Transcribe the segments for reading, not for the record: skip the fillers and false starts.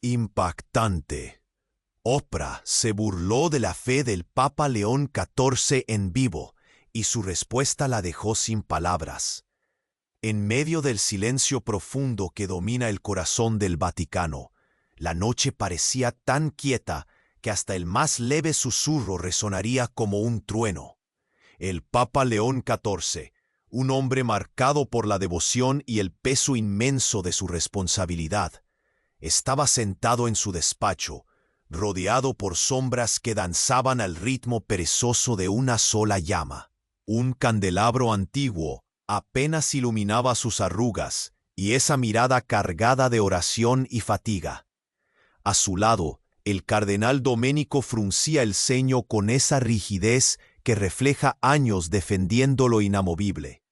Impactante. Oprah se burló de la fe del Papa León XIV en vivo, y su respuesta la dejó sin palabras. En medio del silencio profundo que domina el corazón del Vaticano, la noche parecía tan quieta que hasta el más leve susurro resonaría como un trueno. El Papa León XIV, un hombre marcado por la devoción y el peso inmenso de su responsabilidad, estaba sentado en su despacho, rodeado por sombras que danzaban al ritmo perezoso de una sola llama. Un candelabro antiguo apenas iluminaba sus arrugas y esa mirada cargada de oración y fatiga. A su lado, el cardenal Domenico fruncía el ceño con esa rigidez que refleja años defendiendo lo inamovible.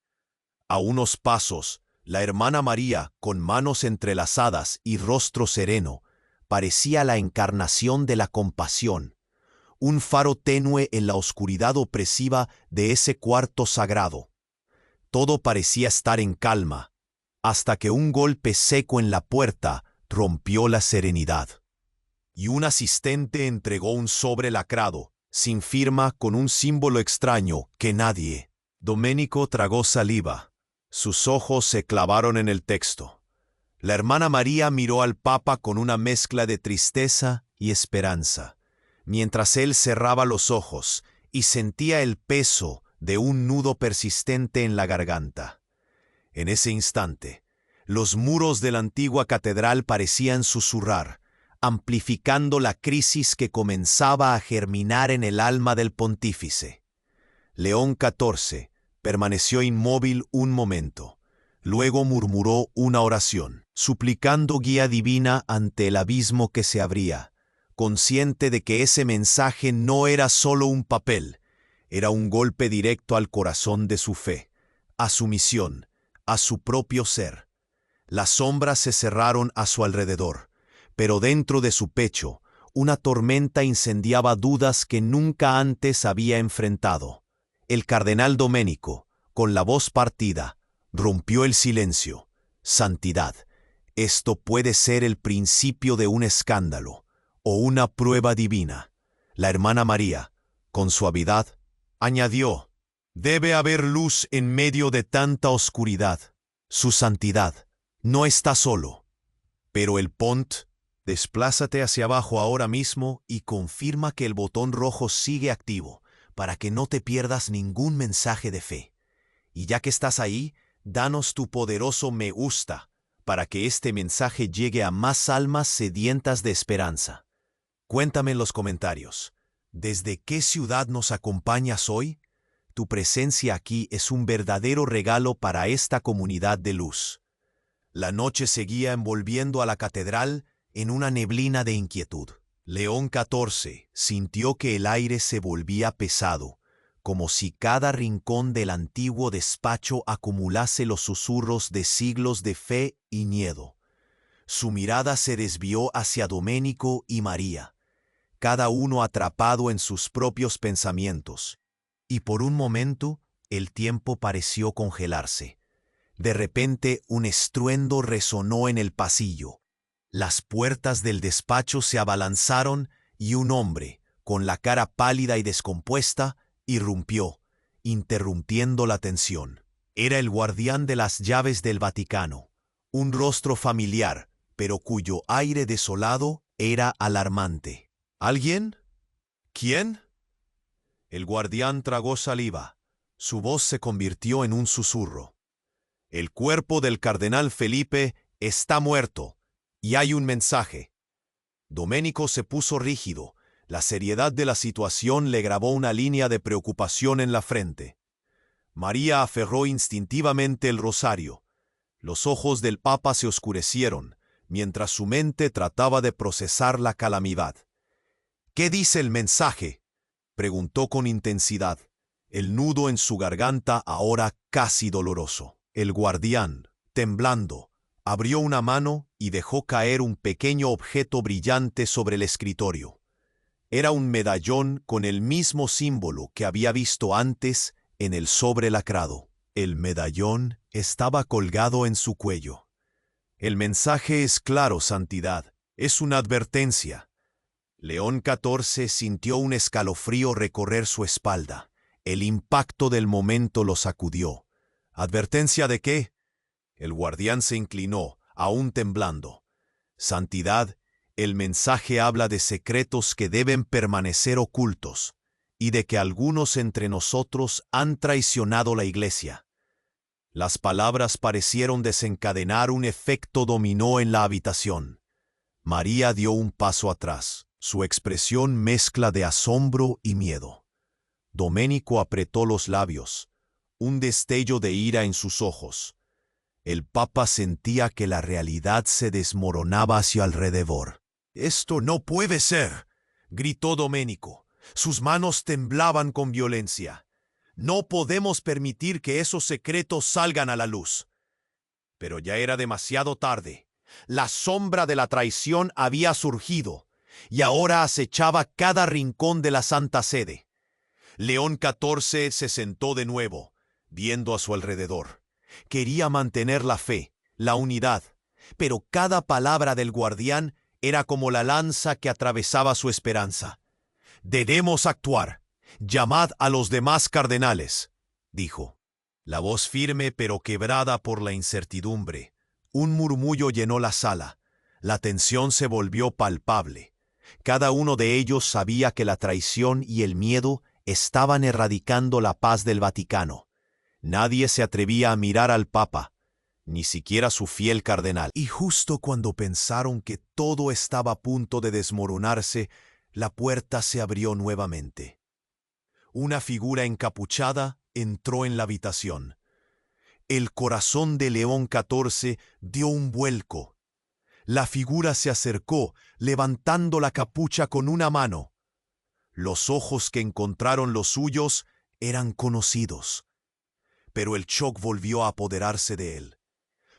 A unos pasos, la hermana María, con manos entrelazadas y rostro sereno, parecía la encarnación de la compasión, un faro tenue en la oscuridad opresiva de ese cuarto sagrado. Todo parecía estar en calma, hasta que un golpe seco en la puerta rompió la serenidad. Y un asistente entregó un sobre lacrado, sin firma, con un símbolo extraño que nadie. Domenico tragó saliva. Sus ojos se clavaron en el texto. La hermana María miró al Papa con una mezcla de tristeza y esperanza, mientras él cerraba los ojos y sentía el peso de un nudo persistente en la garganta. En ese instante, los muros de la antigua catedral parecían susurrar, amplificando la crisis que comenzaba a germinar en el alma del pontífice. León XIV permaneció inmóvil un momento. Luego murmuró una oración, suplicando guía divina ante el abismo que se abría, consciente de que ese mensaje no era solo un papel, era un golpe directo al corazón de su fe, a su misión, a su propio ser. Las sombras se cerraron a su alrededor, pero dentro de su pecho, una tormenta incendiaba dudas que nunca antes había enfrentado. El cardenal Domenico, con la voz partida, rompió el silencio. Santidad, esto puede ser el principio de un escándalo o una prueba divina. La hermana María, con suavidad, añadió: debe haber luz en medio de tanta oscuridad. Su santidad no está solo. Pero el Pont, desplázate hacia abajo ahora mismo y confirma que el botón rojo sigue activo, para que no te pierdas ningún mensaje de fe. Y ya que estás ahí, danos tu poderoso me gusta, para que este mensaje llegue a más almas sedientas de esperanza. Cuéntame en los comentarios, ¿desde qué ciudad nos acompañas hoy? Tu presencia aquí es un verdadero regalo para esta comunidad de luz. La noche seguía envolviendo a la catedral en una neblina de inquietud. León XIV sintió que el aire se volvía pesado, como si cada rincón del antiguo despacho acumulase los susurros de siglos de fe y miedo. Su mirada se desvió hacia Domenico y María, cada uno atrapado en sus propios pensamientos, y por un momento el tiempo pareció congelarse. De repente un estruendo resonó en el pasillo. Las puertas del despacho se abalanzaron y un hombre, con la cara pálida y descompuesta, irrumpió, interrumpiendo la tensión. Era el guardián de las llaves del Vaticano, un rostro familiar, pero cuyo aire desolado era alarmante. ¿Alguien? ¿Quién? El guardián tragó saliva. Su voz se convirtió en un susurro. El cuerpo del cardenal Felipe está muerto. Y hay un mensaje. Domenico se puso rígido. La seriedad de la situación le grabó una línea de preocupación en la frente. María aferró instintivamente el rosario. Los ojos del Papa se oscurecieron, mientras su mente trataba de procesar la calamidad. ¿Qué dice el mensaje?, preguntó con intensidad, el nudo en su garganta ahora casi doloroso. El guardián, temblando, abrió una mano y dejó caer un pequeño objeto brillante sobre el escritorio. Era un medallón con el mismo símbolo que había visto antes en el sobre lacrado. El medallón estaba colgado en su cuello. El mensaje es claro, Santidad. Es una advertencia. León XIV sintió un escalofrío recorrer su espalda. El impacto del momento lo sacudió. ¿Advertencia de qué? El guardián se inclinó, aún temblando. Santidad, el mensaje habla de secretos que deben permanecer ocultos, y de que algunos entre nosotros han traicionado la Iglesia. Las palabras parecieron desencadenar un efecto dominó en la habitación. María dio un paso atrás, su expresión mezcla de asombro y miedo. Domenico apretó los labios, un destello de ira en sus ojos. El Papa sentía que la realidad se desmoronaba a su alrededor. «¡Esto no puede ser!», gritó Domenico. Sus manos temblaban con violencia. «No podemos permitir que esos secretos salgan a la luz». Pero ya era demasiado tarde. La sombra de la traición había surgido, y ahora acechaba cada rincón de la Santa Sede. León XIV se sentó de nuevo, viendo a su alrededor. Quería mantener la fe, la unidad, pero cada palabra del guardián era como la lanza que atravesaba su esperanza. «Debemos actuar. Llamad a los demás cardenales», dijo. La voz firme pero quebrada por la incertidumbre. Un murmullo llenó la sala. La tensión se volvió palpable. Cada uno de ellos sabía que la traición y el miedo estaban erradicando la paz del Vaticano. Nadie se atrevía a mirar al Papa, ni siquiera su fiel cardenal. Y justo cuando pensaron que todo estaba a punto de desmoronarse, la puerta se abrió nuevamente. Una figura encapuchada entró en la habitación. El corazón de León XIV dio un vuelco. La figura se acercó, levantando la capucha con una mano. Los ojos que encontraron los suyos eran conocidos. Pero el shock volvió a apoderarse de él.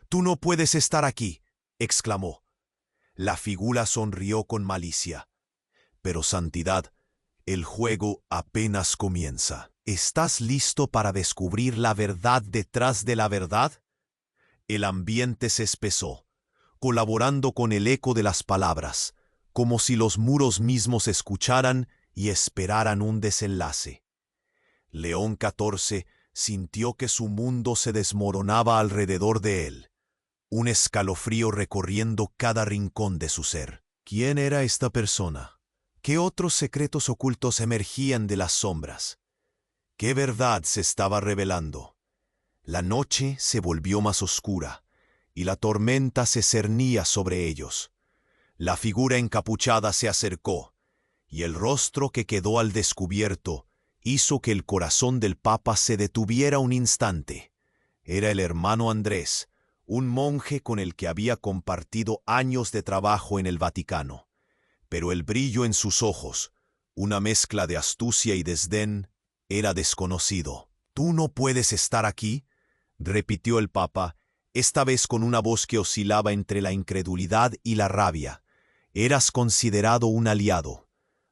«Tú no puedes estar aquí», exclamó. La figura sonrió con malicia. «Pero Santidad, el juego apenas comienza. ¿Estás listo para descubrir la verdad detrás de la verdad?». El ambiente se espesó, colaborando con el eco de las palabras, como si los muros mismos escucharan y esperaran un desenlace. León XIV sintió que su mundo se desmoronaba alrededor de él, un escalofrío recorriendo cada rincón de su ser. ¿Quién era esta persona? ¿Qué otros secretos ocultos emergían de las sombras? ¿Qué verdad se estaba revelando? La noche se volvió más oscura, y la tormenta se cernía sobre ellos. La figura encapuchada se acercó, y el rostro que quedó al descubierto hizo que el corazón del Papa se detuviera un instante. Era el hermano Andrés, un monje con el que había compartido años de trabajo en el Vaticano. Pero el brillo en sus ojos, una mezcla de astucia y desdén, era desconocido. «¿Tú no puedes estar aquí?», repitió el Papa, esta vez con una voz que oscilaba entre la incredulidad y la rabia. «Eras considerado un aliado».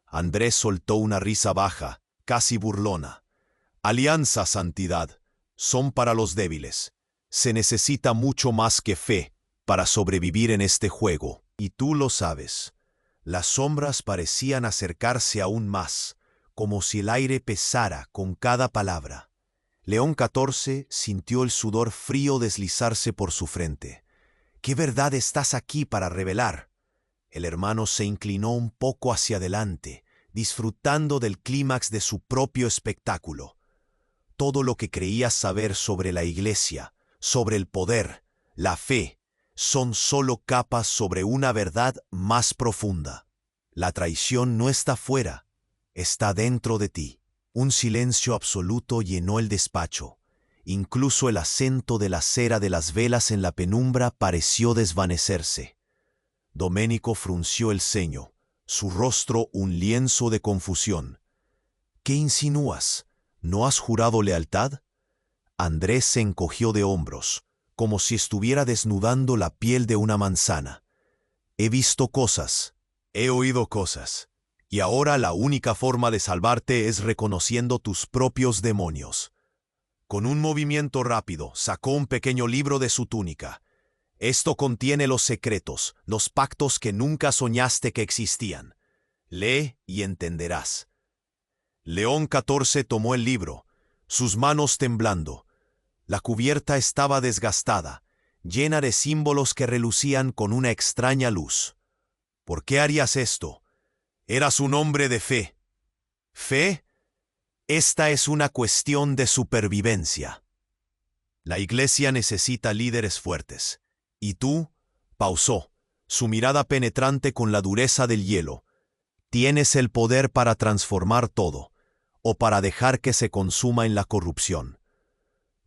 Andrés soltó una risa baja, casi burlona. «Alianza, Santidad, son para los débiles. Se necesita mucho más que fe para sobrevivir en este juego, y tú lo sabes». Las sombras parecían acercarse aún más, como si el aire pesara con cada palabra. León XIV sintió el sudor frío deslizarse por su frente. «¿Qué verdad estás aquí para revelar?». El hermano se inclinó un poco hacia adelante, disfrutando del clímax de su propio espectáculo. Todo lo que creías saber sobre la Iglesia, sobre el poder, la fe, son solo capas sobre una verdad más profunda. La traición no está fuera, está dentro de ti. Un silencio absoluto llenó el despacho. Incluso el acento de la cera de las velas en la penumbra pareció desvanecerse. Domenico frunció el ceño, su rostro un lienzo de confusión. «¿Qué insinúas? ¿No has jurado lealtad?». Andrés se encogió de hombros, como si estuviera desnudando la piel de una manzana. «He visto cosas, he oído cosas, y ahora la única forma de salvarte es reconociendo tus propios demonios». Con un movimiento rápido, sacó un pequeño libro de su túnica. Esto contiene los secretos, los pactos que nunca soñaste que existían. Lee y entenderás. León XIV tomó el libro, sus manos temblando. La cubierta estaba desgastada, llena de símbolos que relucían con una extraña luz. ¿Por qué harías esto? Eras un hombre de fe. ¿Fe? Esta es una cuestión de supervivencia. La iglesia necesita líderes fuertes. Y tú, pausó, su mirada penetrante con la dureza del hielo, tienes el poder para transformar todo, o para dejar que se consuma en la corrupción.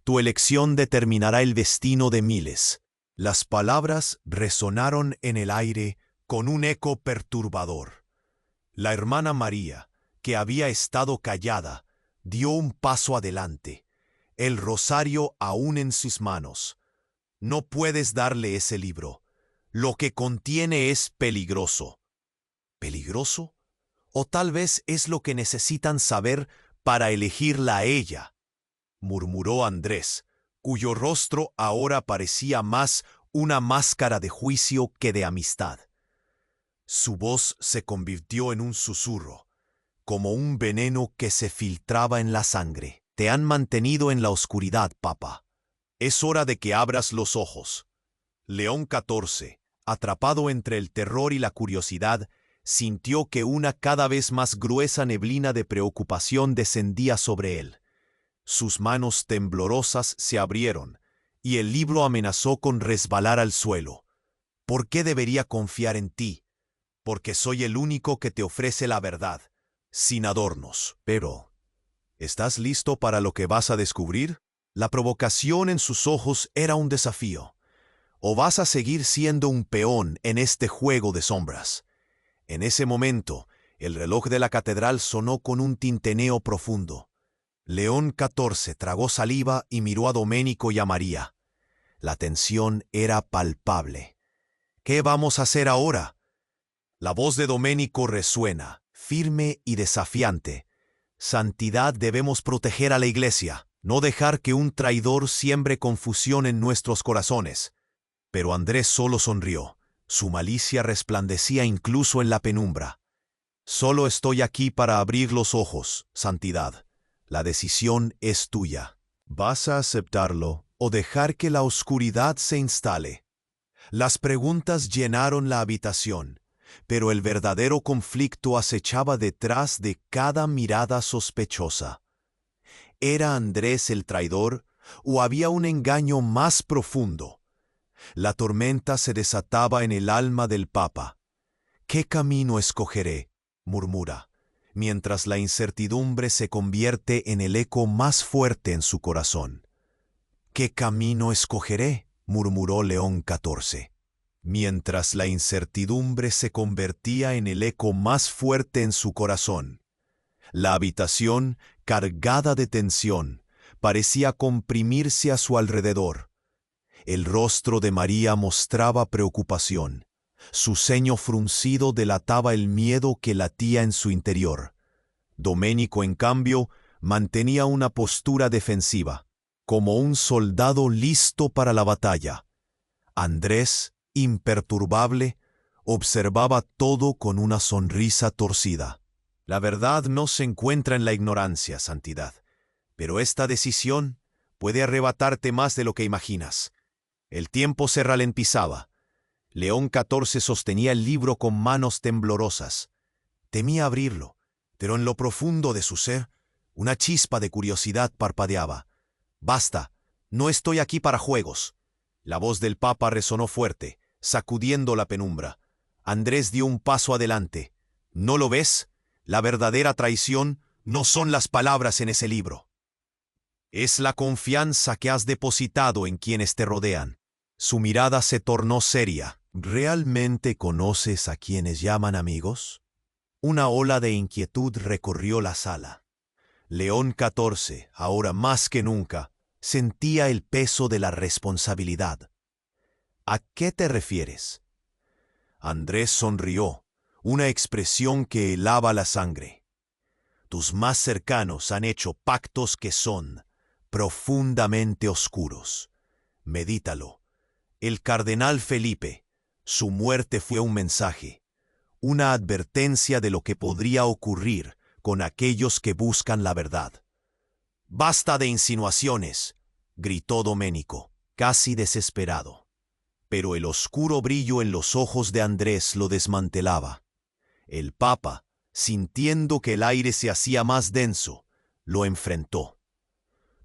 Tu elección determinará el destino de miles. Las palabras resonaron en el aire con un eco perturbador. La hermana María, que había estado callada, dio un paso adelante, el rosario aún en sus manos. No puedes darle ese libro. Lo que contiene es peligroso. ¿Peligroso? O tal vez es lo que necesitan saber para elegirla a ella, murmuró Andrés, cuyo rostro ahora parecía más una máscara de juicio que de amistad. Su voz se convirtió en un susurro, como un veneno que se filtraba en la sangre. Te han mantenido en la oscuridad, papa. Es hora de que abras los ojos. León XIV, atrapado entre el terror y la curiosidad, sintió que una cada vez más gruesa neblina de preocupación descendía sobre él. Sus manos temblorosas se abrieron, y el libro amenazó con resbalar al suelo. ¿Por qué debería confiar en ti? Porque soy el único que te ofrece la verdad, sin adornos. Pero, ¿estás listo para lo que vas a descubrir? La provocación en sus ojos era un desafío. ¿O vas a seguir siendo un peón en este juego de sombras? En ese momento, el reloj de la catedral sonó con un tintineo profundo. León XIV tragó saliva y miró a Doménico y a María. La tensión era palpable. ¿Qué vamos a hacer ahora? La voz de Doménico resuena, firme y desafiante. Santidad, debemos proteger a la iglesia, no dejar que un traidor siembre confusión en nuestros corazones. Pero Andrés solo sonrió. Su malicia resplandecía incluso en la penumbra. Solo estoy aquí para abrir los ojos, Santidad. La decisión es tuya. ¿Vas a aceptarlo o dejar que la oscuridad se instale? Las preguntas llenaron la habitación, pero el verdadero conflicto acechaba detrás de cada mirada sospechosa. ¿Era Andrés el traidor o había un engaño más profundo? La tormenta se desataba en el alma del Papa. ¿Qué camino escogeré?, murmura, mientras la incertidumbre se convierte en el eco más fuerte en su corazón. ¿Qué camino escogeré?, murmuró León XIV, mientras la incertidumbre se convertía en el eco más fuerte en su corazón. La habitación, cargada de tensión, parecía comprimirse a su alrededor. El rostro de María mostraba preocupación. Su ceño fruncido delataba el miedo que latía en su interior. Doménico, en cambio, mantenía una postura defensiva, como un soldado listo para la batalla. Andrés, imperturbable, observaba todo con una sonrisa torcida. La verdad no se encuentra en la ignorancia, Santidad, pero esta decisión puede arrebatarte más de lo que imaginas. El tiempo se ralentizaba. León XIV sostenía el libro con manos temblorosas. Temía abrirlo, pero en lo profundo de su ser, una chispa de curiosidad parpadeaba. «Basta, no estoy aquí para juegos». La voz del Papa resonó fuerte, sacudiendo la penumbra. Andrés dio un paso adelante. «¿No lo ves? La verdadera traición no son las palabras en ese libro. Es la confianza que has depositado en quienes te rodean». Su mirada se tornó seria. «¿Realmente conoces a quienes llaman amigos?». Una ola de inquietud recorrió la sala. León XIV, ahora más que nunca, sentía el peso de la responsabilidad. «¿A qué te refieres?». Andrés sonrió, una expresión que helaba la sangre. «Tus más cercanos han hecho pactos que son profundamente oscuros. Medítalo. El cardenal Felipe. Su muerte fue un mensaje, una advertencia de lo que podría ocurrir con aquellos que buscan la verdad. «Basta de insinuaciones», gritó Domenico, casi desesperado. Pero el oscuro brillo en los ojos de Andrés lo desmantelaba. El Papa, sintiendo que el aire se hacía más denso, lo enfrentó.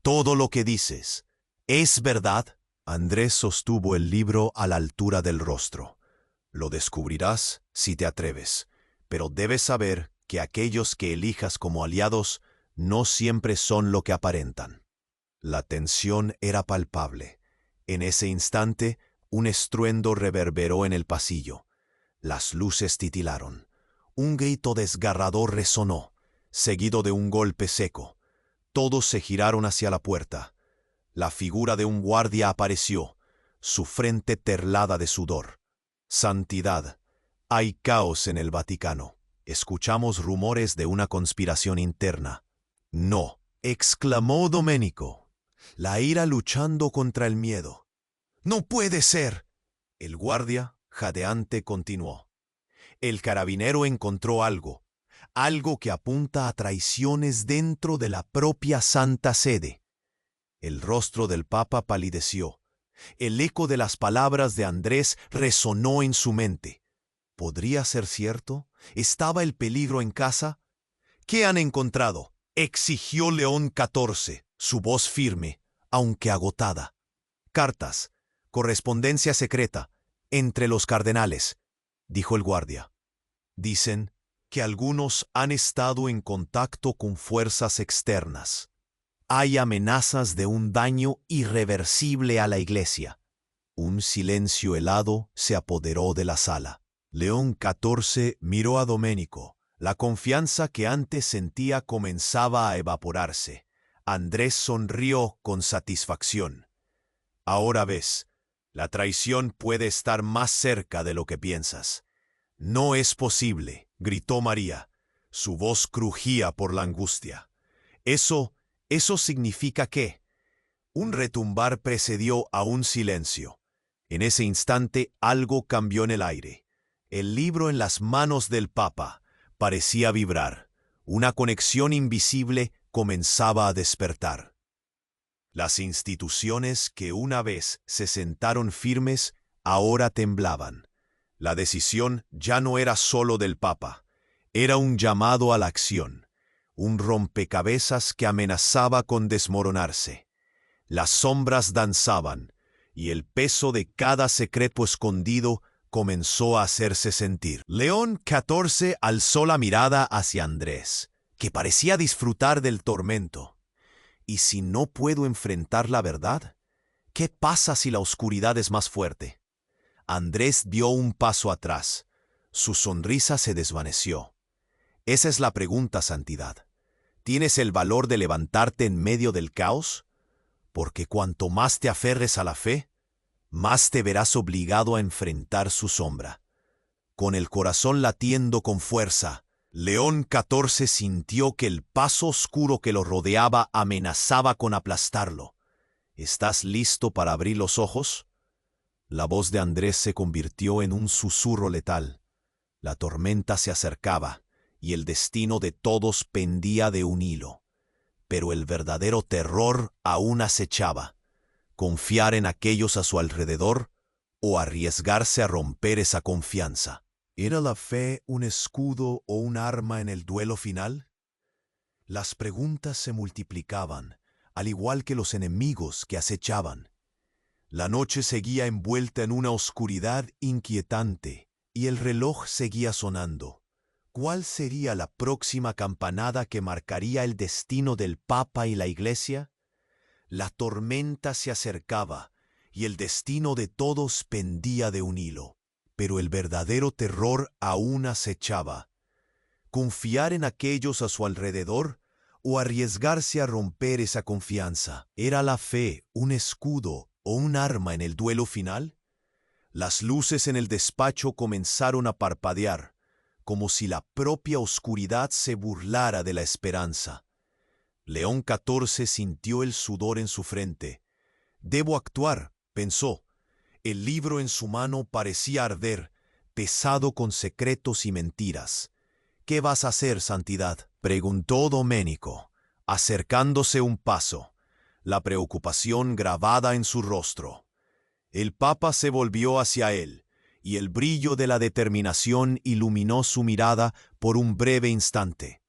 «¿Todo lo que dices es verdad?» Andrés sostuvo el libro a la altura del rostro. «Lo descubrirás si te atreves, pero debes saber que aquellos que elijas como aliados no siempre son lo que aparentan». La tensión era palpable. En ese instante, un estruendo reverberó en el pasillo. Las luces titilaron. Un grito desgarrador resonó, seguido de un golpe seco. Todos se giraron hacia la puerta. La figura de un guardia apareció, su frente terlada de sudor. «Santidad, hay caos en el Vaticano. Escuchamos rumores de una conspiración interna». «No», exclamó Domenico, la ira luchando contra el miedo. «¡No puede ser!». El guardia, jadeante, continuó. «El carabinero encontró algo que apunta a traiciones dentro de la propia Santa Sede». El rostro del Papa palideció. El eco de las palabras de Andrés resonó en su mente. ¿Podría ser cierto? ¿Estaba el peligro en casa? «¿Qué han encontrado?», exigió León XIV, su voz firme, aunque agotada. «Cartas, correspondencia secreta, entre los cardenales», dijo el guardia. «Dicen que algunos han estado en contacto con fuerzas externas. Hay amenazas de un daño irreversible a la Iglesia». Un silencio helado se apoderó de la sala. León XIV miró a Domenico. La confianza que antes sentía comenzaba a evaporarse. Andrés sonrió con satisfacción. «Ahora ves, la traición puede estar más cerca de lo que piensas». «No es posible», gritó María. Su voz crujía por la angustia. Eso significa que...». Un retumbar precedió a un silencio. En ese instante algo cambió en el aire. El libro en las manos del Papa parecía vibrar. Una conexión invisible comenzaba a despertar. Las instituciones que una vez se sentaron firmes ahora temblaban. La decisión ya no era solo del Papa. Era un llamado a la acción, un rompecabezas que amenazaba con desmoronarse. Las sombras danzaban, y el peso de cada secreto escondido comenzó a hacerse sentir. León XIV alzó la mirada hacia Andrés, que parecía disfrutar del tormento. «¿Y si no puedo enfrentar la verdad? ¿Qué pasa si la oscuridad es más fuerte?». Andrés dio un paso atrás. Su sonrisa se desvaneció. «Esa es la pregunta, Santidad. ¿Tienes el valor de levantarte en medio del caos? Porque cuanto más te aferres a la fe, más te verás obligado a enfrentar su sombra». Con el corazón latiendo con fuerza, León XIV sintió que el paso oscuro que lo rodeaba amenazaba con aplastarlo. «¿Estás listo para abrir los ojos?». La voz de Andrés se convirtió en un susurro letal. La tormenta se acercaba, y el destino de todos pendía de un hilo. Pero el verdadero terror aún acechaba. Confiar en aquellos a su alrededor o arriesgarse a romper esa confianza. ¿Era la fe un escudo o un arma en el duelo final? Las preguntas se multiplicaban, al igual que los enemigos que acechaban. La noche seguía envuelta en una oscuridad inquietante, y el reloj seguía sonando. ¿Cuál sería la próxima campanada que marcaría el destino del Papa y la Iglesia? La tormenta se acercaba, y el destino de todos pendía de un hilo. Pero el verdadero terror aún acechaba. ¿Confiar en aquellos a su alrededor o arriesgarse a romper esa confianza? ¿Era la fe un escudo o un arma en el duelo final? Las luces en el despacho comenzaron a parpadear, como si la propia oscuridad se burlara de la esperanza. León XIV sintió el sudor en su frente. «Debo actuar», pensó. El libro en su mano parecía arder, pesado con secretos y mentiras. «¿Qué vas a hacer, Santidad?», preguntó Domenico, acercándose un paso, la preocupación grabada en su rostro. El Papa se volvió hacia él, y el brillo de la determinación iluminó su mirada por un breve instante.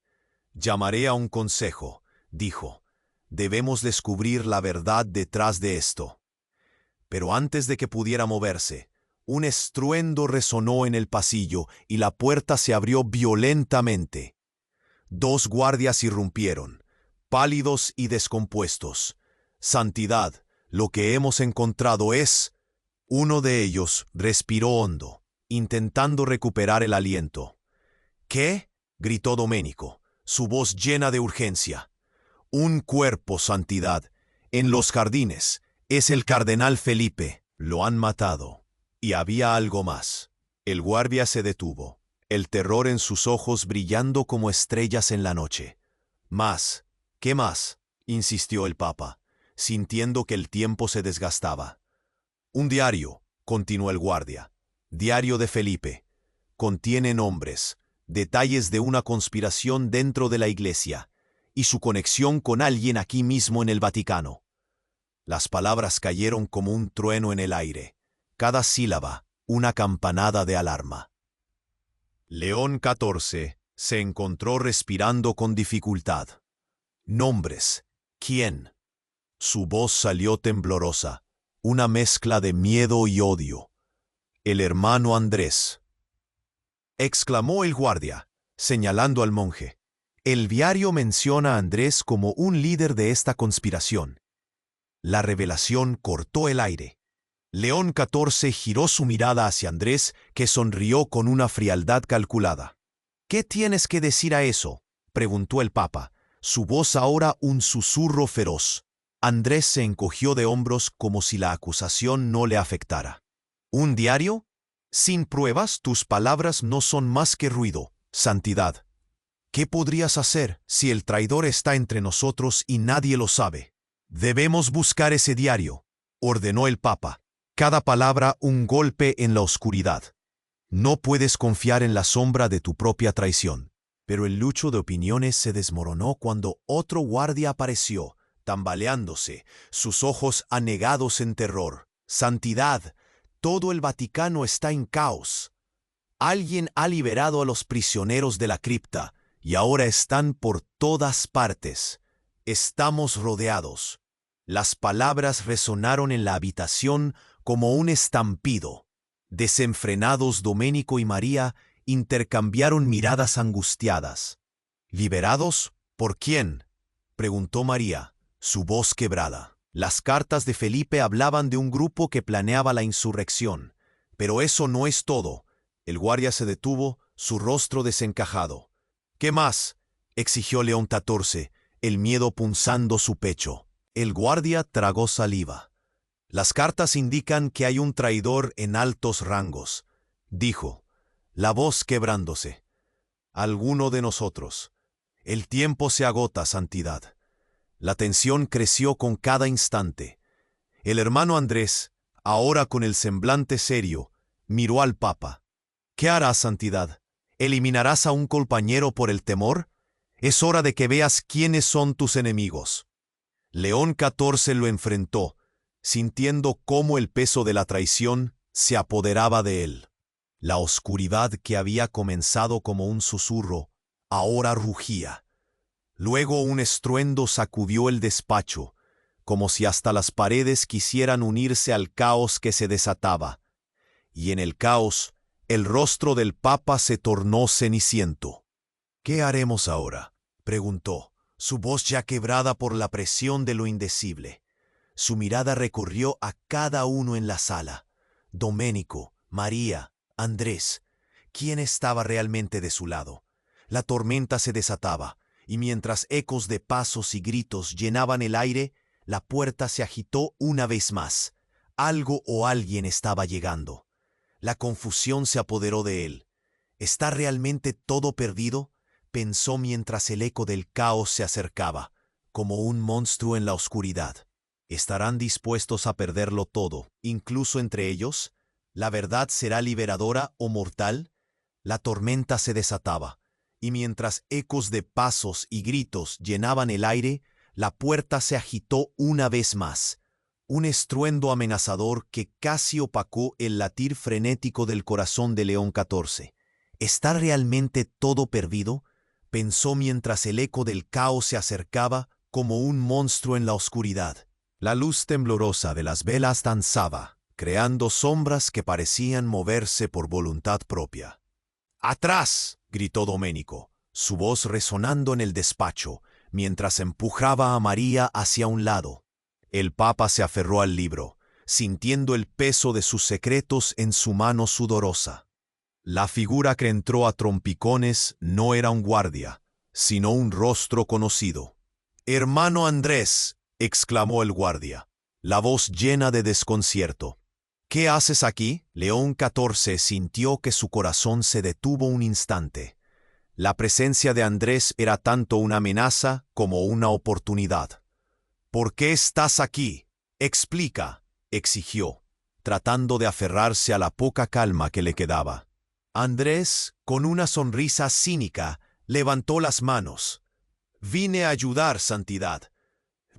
«Llamaré a un consejo», dijo. «Debemos descubrir la verdad detrás de esto». Pero antes de que pudiera moverse, un estruendo resonó en el pasillo y la puerta se abrió violentamente. 2 guardias irrumpieron, pálidos y descompuestos. «Santidad, lo que hemos encontrado es...». Uno de ellos respiró hondo, intentando recuperar el aliento. «¿Qué?», gritó Domenico, su voz llena de urgencia. «Un cuerpo, Santidad, en los jardines. Es el cardenal Felipe. Lo han matado». Y había algo más. El guardia se detuvo, el terror en sus ojos brillando como estrellas en la noche. «Más. ¿Qué más?», insistió el Papa, sintiendo que el tiempo se desgastaba. «Un diario», continuó el guardia. «Diario de Felipe. Contiene nombres, detalles de una conspiración dentro de la Iglesia y su conexión con alguien aquí mismo en el Vaticano». Las palabras cayeron como un trueno en el aire, cada sílaba una campanada de alarma. León XIV se encontró respirando con dificultad. «Nombres. ¿Quién?». Su voz salió temblorosa, una mezcla de miedo y odio. «El hermano Andrés», exclamó el guardia, señalando al monje. «El diario menciona a Andrés como un líder de esta conspiración». La revelación cortó el aire. León XIV giró su mirada hacia Andrés, que sonrió con una frialdad calculada. «¿Qué tienes que decir a eso?», preguntó el Papa, su voz ahora un susurro feroz. Andrés se encogió de hombros como si la acusación no le afectara. «¿Un diario? Sin pruebas, tus palabras no son más que ruido, Santidad. ¿Qué podrías hacer si el traidor está entre nosotros y nadie lo sabe?». «Debemos buscar ese diario», ordenó el Papa, cada palabra un golpe en la oscuridad. «No puedes confiar en la sombra de tu propia traición». Pero el lucho de opiniones se desmoronó cuando otro guardia apareció, tambaleándose, sus ojos anegados en terror. «Santidad, todo el Vaticano está en caos. Alguien ha liberado a los prisioneros de la cripta y ahora están por todas partes. Estamos rodeados». Las palabras resonaron en la habitación como un estampido. Desenfrenados, Domenico y María intercambiaron miradas angustiadas. «¿Liberados? ¿Por quién?», preguntó María, su voz quebrada. Las cartas de Felipe hablaban de un grupo que planeaba la insurrección. «Pero eso no es todo». El guardia se detuvo, su rostro desencajado. «¿Qué más?», exigió León XIV, el miedo punzando su pecho. El guardia tragó saliva. «Las cartas indican que hay un traidor en altos rangos», dijo, la voz quebrándose. «Alguno de nosotros. El tiempo se agota, Santidad». La tensión creció con cada instante. El hermano Andrés, ahora con el semblante serio, miró al Papa. «¿Qué harás, Santidad? ¿Eliminarás a un compañero por el temor? Es hora de que veas quiénes son tus enemigos». León XIV lo enfrentó, sintiendo cómo el peso de la traición se apoderaba de él. La oscuridad que había comenzado como un susurro, ahora rugía. Luego un estruendo sacudió el despacho, como si hasta las paredes quisieran unirse al caos que se desataba. Y en el caos, el rostro del Papa se tornó ceniciento. «¿Qué haremos ahora?», preguntó, su voz ya quebrada por la presión de lo indecible. Su mirada recorrió a cada uno en la sala. Domenico, María, Andrés. ¿Quién estaba realmente de su lado? La tormenta se desataba, y mientras ecos de pasos y gritos llenaban el aire, la puerta se agitó una vez más. Algo o alguien estaba llegando. La confusión se apoderó de él. ¿Está realmente todo perdido?, pensó mientras el eco del caos se acercaba, como un monstruo en la oscuridad. ¿Estarán dispuestos a perderlo todo, incluso entre ellos? ¿La verdad será liberadora o mortal? La tormenta se desataba, y mientras ecos de pasos y gritos llenaban el aire, la puerta se agitó una vez más. Un estruendo amenazador que casi opacó el latir frenético del corazón de León XIV. ¿Está realmente todo perdido?, pensó mientras el eco del caos se acercaba como un monstruo en la oscuridad. La luz temblorosa de las velas danzaba, creando sombras que parecían moverse por voluntad propia. ¡Atrás!, gritó Domenico, su voz resonando en el despacho, mientras empujaba a María hacia un lado. El Papa se aferró al libro, sintiendo el peso de sus secretos en su mano sudorosa. La figura que entró a trompicones no era un guardia, sino un rostro conocido. «¡Hermano Andrés!», exclamó el guardia, la voz llena de desconcierto. «¿Qué haces aquí?». León XIV sintió que su corazón se detuvo un instante. La presencia de Andrés era tanto una amenaza como una oportunidad. «¿Por qué estás aquí? Explica», exigió, tratando de aferrarse a la poca calma que le quedaba. Andrés, con una sonrisa cínica, levantó las manos. «Vine a ayudar, Santidad.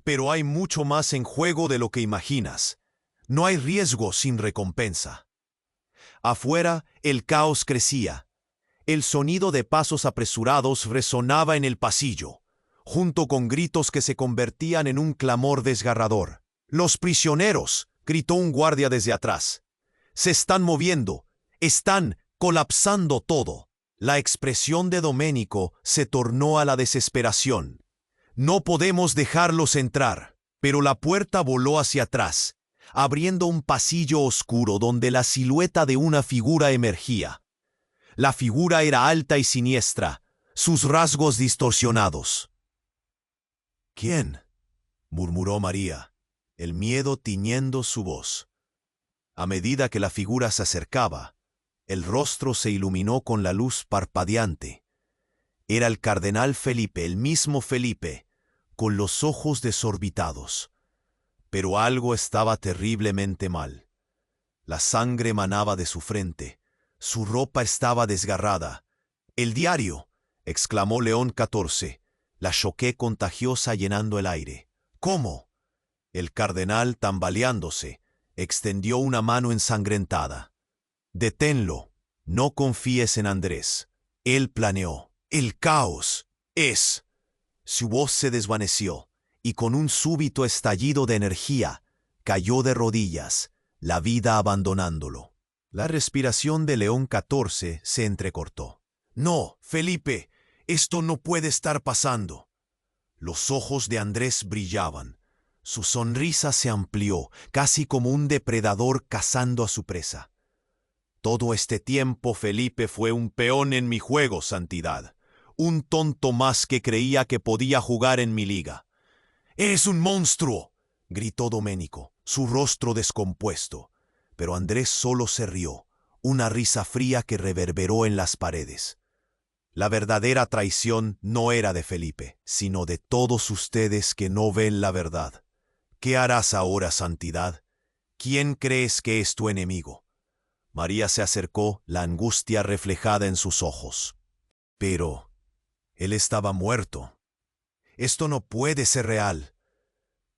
Pero hay mucho más en juego de lo que imaginas. No hay riesgo sin recompensa». Afuera, el caos crecía. El sonido de pasos apresurados resonaba en el pasillo, junto con gritos que se convertían en un clamor desgarrador. «¡Los prisioneros!», gritó un guardia desde atrás. «Se están moviendo. Están colapsando todo». La expresión de Domenico se tornó a la desesperación. «No podemos dejarlos entrar». Pero la puerta voló hacia atrás, abriendo un pasillo oscuro donde la silueta de una figura emergía. La figura era alta y siniestra, sus rasgos distorsionados. «¿Quién?», murmuró María, el miedo tiñendo su voz. A medida que la figura se acercaba, el rostro se iluminó con la luz parpadeante. Era el cardenal Felipe, el mismo Felipe, con los ojos desorbitados. Pero algo estaba terriblemente mal. La sangre manaba de su frente, su ropa estaba desgarrada. «¡El diario!», exclamó León XIV, la choqué contagiosa llenando el aire. «¿Cómo?». El cardenal, tambaleándose, extendió una mano ensangrentada. «Deténlo. No confíes en Andrés. Él planeó. El caos es». Su voz se desvaneció, y con un súbito estallido de energía, cayó de rodillas, la vida abandonándolo. La respiración de León XIV se entrecortó. «No, Felipe, esto no puede estar pasando». Los ojos de Andrés brillaban. Su sonrisa se amplió, casi como un depredador cazando a su presa. «Todo este tiempo Felipe fue un peón en mi juego, Santidad. Un tonto más que creía que podía jugar en mi liga». «¡Eres un monstruo!», gritó Domenico, su rostro descompuesto. Pero Andrés solo se rió, una risa fría que reverberó en las paredes. La verdadera traición no era de Felipe, sino de todos ustedes que no ven la verdad. ¿Qué harás ahora, Santidad? ¿Quién crees que es tu enemigo? María se acercó, la angustia reflejada en sus ojos. Pero él estaba muerto. Esto no puede ser real.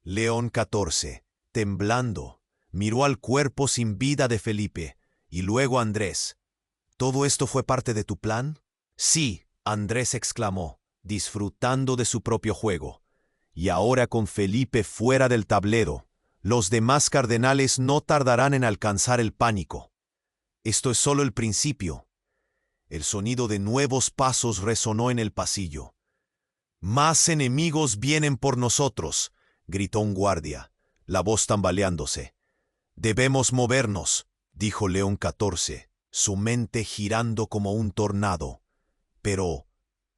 León XIV, temblando, miró al cuerpo sin vida de Felipe, y luego a Andrés. ¿Todo esto fue parte de tu plan? Sí, Andrés exclamó, disfrutando de su propio juego. Y ahora con Felipe fuera del tablero, los demás cardenales no tardarán en alcanzar el pánico. Esto es solo el principio. El sonido de nuevos pasos resonó en el pasillo. «Más enemigos vienen por nosotros», gritó un guardia, la voz tambaleándose. «Debemos movernos», dijo León XIV, su mente girando como un tornado. «Pero,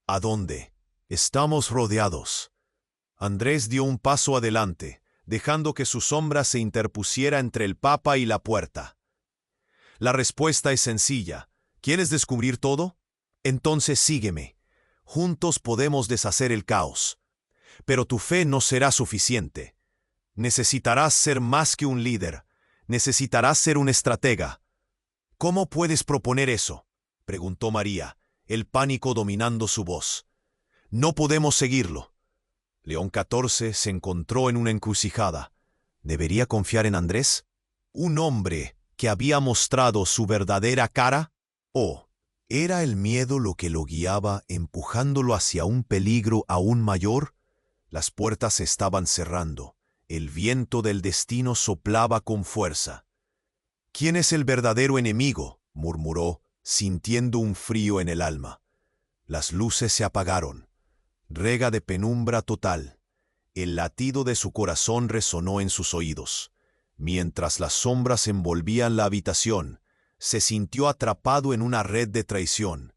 ¿a dónde? Estamos rodeados». Andrés dio un paso adelante, dejando que su sombra se interpusiera entre el Papa y la puerta. «La respuesta es sencilla. ¿Quieres descubrir todo? Entonces sígueme. Juntos podemos deshacer el caos. Pero tu fe no será suficiente. Necesitarás ser más que un líder. Necesitarás ser un estratega. ¿Cómo puedes proponer eso?, preguntó María, el pánico dominando su voz. No podemos seguirlo. León XIV se encontró en una encrucijada. ¿Debería confiar en Andrés? ¿Un hombre que había mostrado su verdadera cara? ¿O era el miedo lo que lo guiaba, empujándolo hacia un peligro aún mayor? Las puertas se estaban cerrando. El viento del destino soplaba con fuerza. «¿Quién es el verdadero enemigo?», murmuró, sintiendo un frío en el alma. Las luces se apagaron. Rega de penumbra total. El latido de su corazón resonó en sus oídos. Mientras las sombras envolvían la habitación, se sintió atrapado en una red de traición.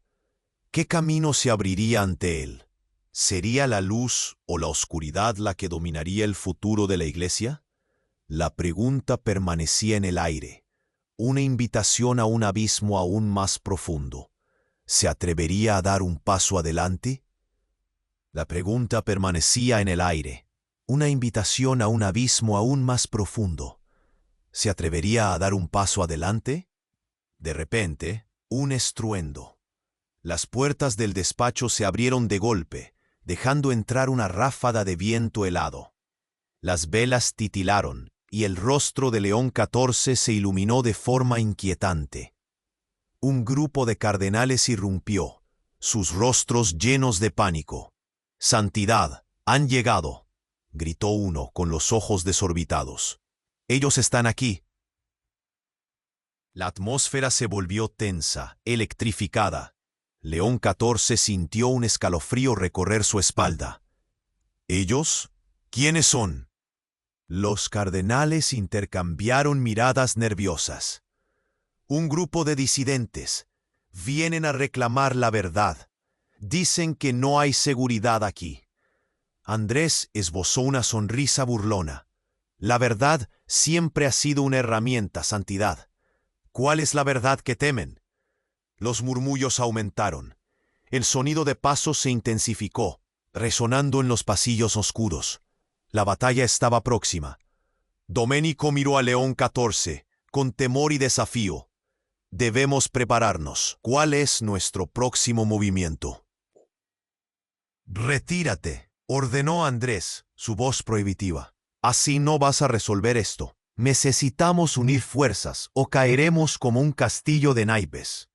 ¿Qué camino se abriría ante él? ¿Sería la luz o la oscuridad la que dominaría el futuro de la Iglesia? La pregunta permanecía en el aire, una invitación a un abismo aún más profundo. ¿Se atrevería a dar un paso adelante? La pregunta permanecía en el aire, una invitación a un abismo aún más profundo. ¿Se atrevería a dar un paso adelante? De repente, un estruendo. Las puertas del despacho se abrieron de golpe, dejando entrar una ráfaga de viento helado. Las velas titilaron, y el rostro de León XIV se iluminó de forma inquietante. Un grupo de cardenales irrumpió, sus rostros llenos de pánico. «Santidad, han llegado», gritó uno con los ojos desorbitados. «Ellos están aquí». La atmósfera se volvió tensa, electrificada. León XIV sintió un escalofrío recorrer su espalda. ¿Ellos? ¿Quiénes son? Los cardenales intercambiaron miradas nerviosas. Un grupo de disidentes. Vienen a reclamar la verdad. Dicen que no hay seguridad aquí. Andrés esbozó una sonrisa burlona. La verdad siempre ha sido una herramienta, Santidad. ¿Cuál es la verdad que temen? Los murmullos aumentaron. El sonido de pasos se intensificó, resonando en los pasillos oscuros. La batalla estaba próxima. Domenico miró a León XIV, con temor y desafío. Debemos prepararnos. ¿Cuál es nuestro próximo movimiento? «Retírate», ordenó Andrés, su voz prohibitiva. «Así no vas a resolver esto. Necesitamos unir fuerzas o caeremos como un castillo de naipes».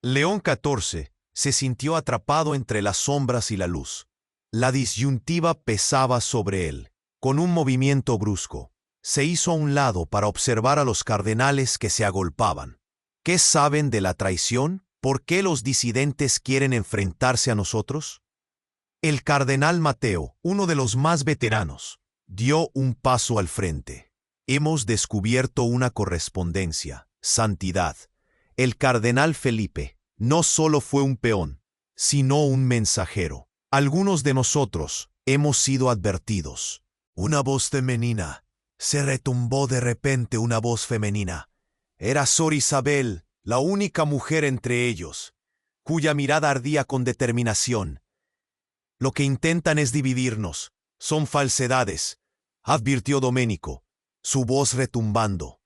León XIV se sintió atrapado entre las sombras y la luz. La disyuntiva pesaba sobre él. Con un movimiento brusco, se hizo a un lado para observar a los cardenales que se agolpaban. ¿Qué saben de la traición? ¿Por qué los disidentes quieren enfrentarse a nosotros? El cardenal Mateo, uno de los más veteranos, dio un paso al frente. «Hemos descubierto una correspondencia, Santidad. El cardenal Felipe no solo fue un peón, sino un mensajero. Algunos de nosotros hemos sido advertidos». Una voz femenina. Se retumbó de repente una voz femenina. Era Sor Isabel, la única mujer entre ellos, cuya mirada ardía con determinación. «Lo que intentan es dividirnos. Son falsedades», advirtió Domenico, su voz retumbando.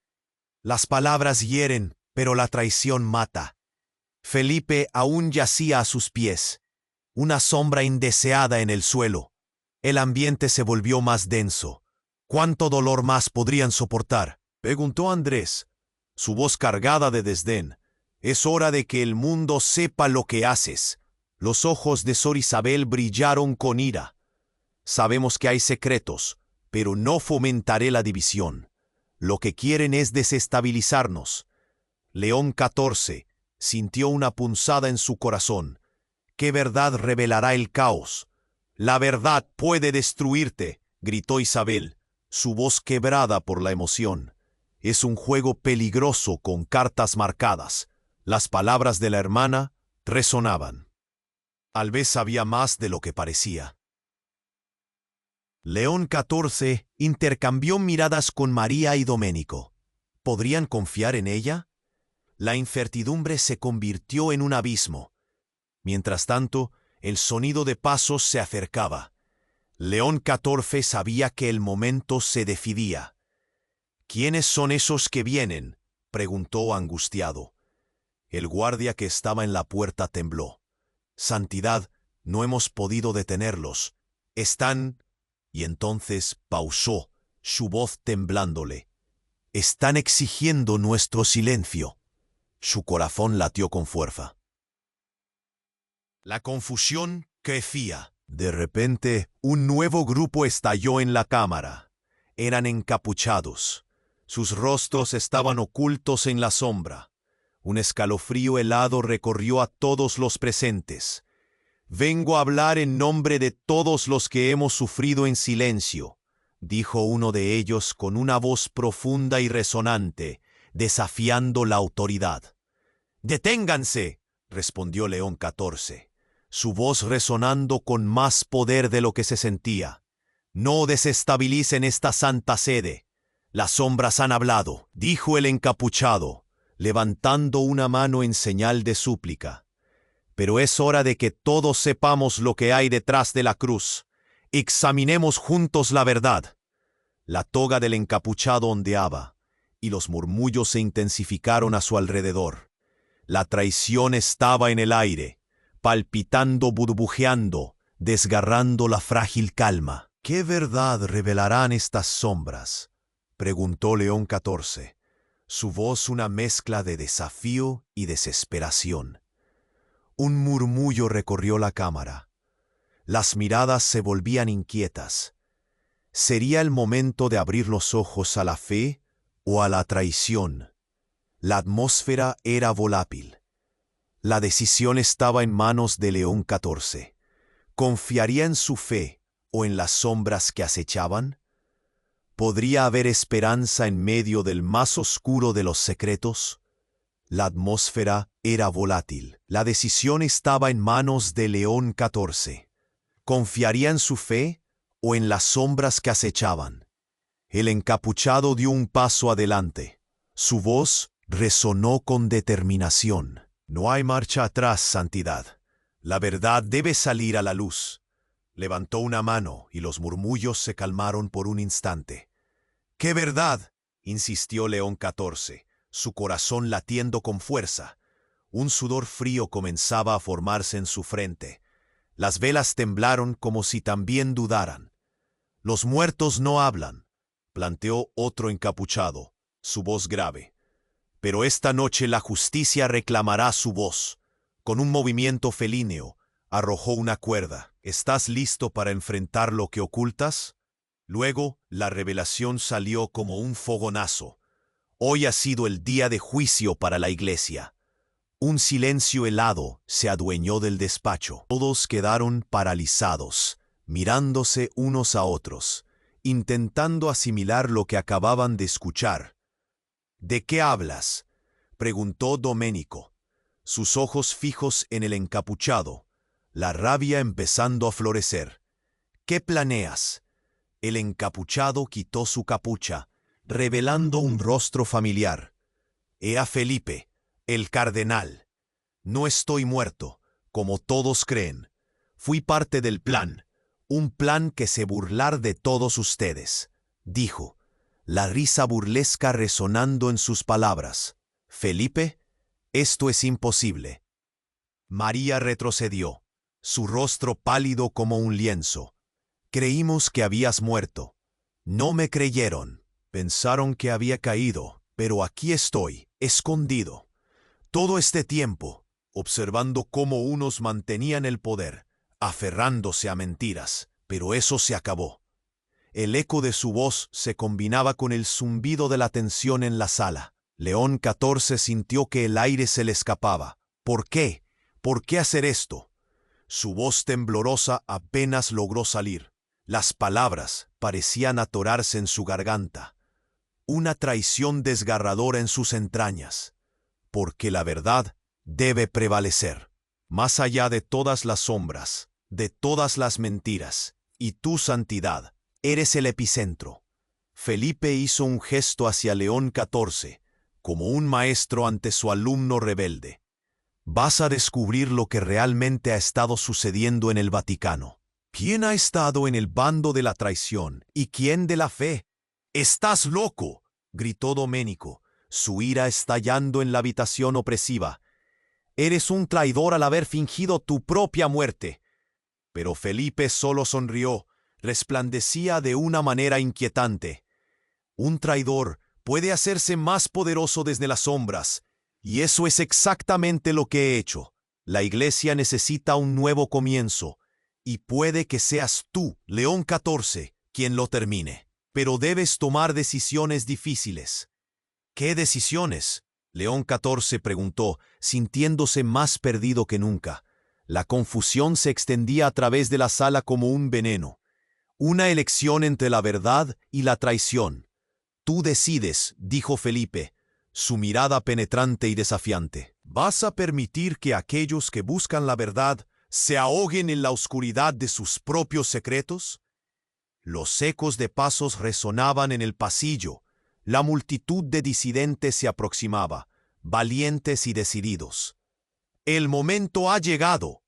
«Las palabras hieren, pero la traición mata». Felipe aún yacía a sus pies, una sombra indeseada en el suelo. El ambiente se volvió más denso. «¿Cuánto dolor más podrían soportar?», preguntó Andrés, su voz cargada de desdén. «Es hora de que el mundo sepa lo que haces». Los ojos de Sor Isabel brillaron con ira. «Sabemos que hay secretos, pero no fomentaré la división. Lo que quieren es desestabilizarnos». León XIV sintió una punzada en su corazón. ¿Qué verdad revelará el caos? «La verdad puede destruirte», gritó Isabel, su voz quebrada por la emoción. «Es un juego peligroso con cartas marcadas». Las palabras de la hermana resonaban. Tal vez sabía más de lo que parecía. León XIV intercambió miradas con María y Domenico. ¿Podrían confiar en ella? La incertidumbre se convirtió en un abismo. Mientras tanto, el sonido de pasos se acercaba. León XIV sabía que el momento se decidía. ¿Quiénes son esos que vienen?, preguntó angustiado. El guardia que estaba en la puerta tembló. Santidad, no hemos podido detenerlos. Están... Y entonces pausó, su voz temblándole. Están exigiendo nuestro silencio. Su corazón latió con fuerza. La confusión crecía. De repente, un nuevo grupo estalló en la cámara. Eran encapuchados. Sus rostros estaban ocultos en la sombra. Un escalofrío helado recorrió a todos los presentes. «Vengo a hablar en nombre de todos los que hemos sufrido en silencio», dijo uno de ellos con una voz profunda y resonante, desafiando la autoridad. «¡Deténganse!», respondió León XIV, su voz resonando con más poder de lo que se sentía. «No desestabilicen esta santa sede. Las sombras han hablado», dijo el encapuchado, levantando una mano en señal de súplica. «Pero es hora de que todos sepamos lo que hay detrás de la cruz. Examinemos juntos la verdad». La toga del encapuchado ondeaba, y los murmullos se intensificaron a su alrededor. La traición estaba en el aire, palpitando, burbujeando, desgarrando la frágil calma. «¿Qué verdad revelarán estas sombras?», preguntó León XIV, su voz una mezcla de desafío y desesperación. Un murmullo recorrió la cámara. Las miradas se volvían inquietas. ¿Sería el momento de abrir los ojos a la fe o a la traición? La atmósfera era volátil. La decisión estaba en manos de León XIV. ¿Confiaría en su fe o en las sombras que acechaban? ¿Podría haber esperanza en medio del más oscuro de los secretos? La atmósfera era volátil. La decisión estaba en manos de León XIV. ¿Confiaría en su fe o en las sombras que acechaban? El encapuchado dio un paso adelante. Su voz resonó con determinación. «No hay marcha atrás, Santidad. La verdad debe salir a la luz». Levantó una mano y los murmullos se calmaron por un instante. «¿Qué verdad?», insistió León XIV, su corazón latiendo con fuerza. Un sudor frío comenzaba a formarse en su frente. Las velas temblaron como si también dudaran. «Los muertos no hablan», planteó otro encapuchado, su voz grave. «Pero esta noche la justicia reclamará su voz». Con un movimiento felíneo, arrojó una cuerda. «¿Estás listo para enfrentar lo que ocultas?». Luego, la revelación salió como un fogonazo. «Hoy ha sido el día de juicio para la Iglesia». Un silencio helado se adueñó del despacho. Todos quedaron paralizados, mirándose unos a otros, intentando asimilar lo que acababan de escuchar. «¿De qué hablas?», preguntó Doménico, sus ojos fijos en el encapuchado, la rabia empezando a florecer. «¿Qué planeas?». El encapuchado quitó su capucha, revelando un rostro familiar. «Ea Felipe, el cardenal. No estoy muerto, como todos creen. Fui parte del plan, un plan que se burlar de todos ustedes», dijo, la risa burlesca resonando en sus palabras. «Felipe, esto es imposible». María retrocedió, su rostro pálido como un lienzo. «Creímos que habías muerto. No me creyeron. Pensaron que había caído, pero aquí estoy, escondido. Todo este tiempo, observando cómo unos mantenían el poder, aferrándose a mentiras, pero eso se acabó». El eco de su voz se combinaba con el zumbido de la tensión en la sala. León XIV sintió que el aire se le escapaba. «¿Por qué? ¿Por qué hacer esto?». Su voz temblorosa apenas logró salir. Las palabras parecían atorarse en su garganta. Una traición desgarradora en sus entrañas. Porque la verdad debe prevalecer. Más allá de todas las sombras, de todas las mentiras, y tu santidad, eres el epicentro. Felipe hizo un gesto hacia León XIV, como un maestro ante su alumno rebelde. «Vas a descubrir lo que realmente ha estado sucediendo en el Vaticano». ¿Quién ha estado en el bando de la traición y quién de la fe? ¡Estás loco!, gritó Doménico, su ira estallando en la habitación opresiva. Eres un traidor al haber fingido tu propia muerte. Pero Felipe solo sonrió, resplandecía de una manera inquietante. Un traidor puede hacerse más poderoso desde las sombras, y eso es exactamente lo que he hecho. La Iglesia necesita un nuevo comienzo, y puede que seas tú, León XIV, quien lo termine. Pero debes tomar decisiones difíciles. ¿Qué decisiones?, León XIV preguntó, sintiéndose más perdido que nunca. La confusión se extendía a través de la sala como un veneno. Una elección entre la verdad y la traición. Tú decides, dijo Felipe, su mirada penetrante y desafiante. ¿Vas a permitir que aquellos que buscan la verdad se ahoguen en la oscuridad de sus propios secretos? Los ecos de pasos resonaban en el pasillo. La multitud de disidentes se aproximaba, valientes y decididos. «El momento ha llegado»,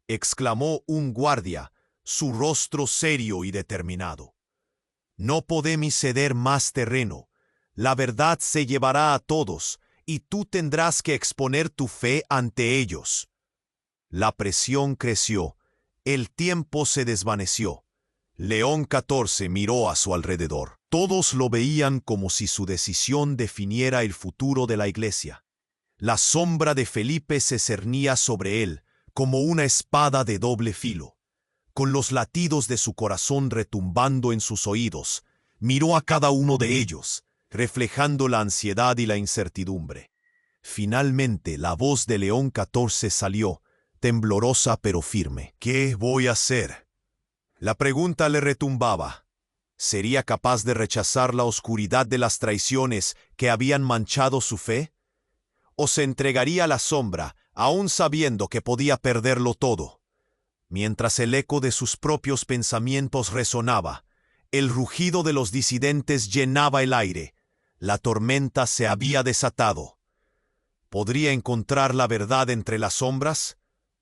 exclamó un guardia, su rostro serio y determinado. «No podemos ceder más terreno. La verdad se llevará a todos, y tú tendrás que exponer tu fe ante ellos». La presión creció. El tiempo se desvaneció. León XIV miró a su alrededor. Todos lo veían como si su decisión definiera el futuro de la Iglesia. La sombra de Felipe se cernía sobre él, como una espada de doble filo. Con los latidos de su corazón retumbando en sus oídos, miró a cada uno de ellos, reflejando la ansiedad y la incertidumbre. Finalmente, la voz de León XIV salió, temblorosa pero firme. «¿Qué voy a hacer?». La pregunta le retumbaba. ¿Sería capaz de rechazar la oscuridad de las traiciones que habían manchado su fe? ¿O se entregaría a la sombra, aún sabiendo que podía perderlo todo? Mientras el eco de sus propios pensamientos resonaba, el rugido de los disidentes llenaba el aire. La tormenta se había desatado. ¿Podría encontrar la verdad entre las sombras?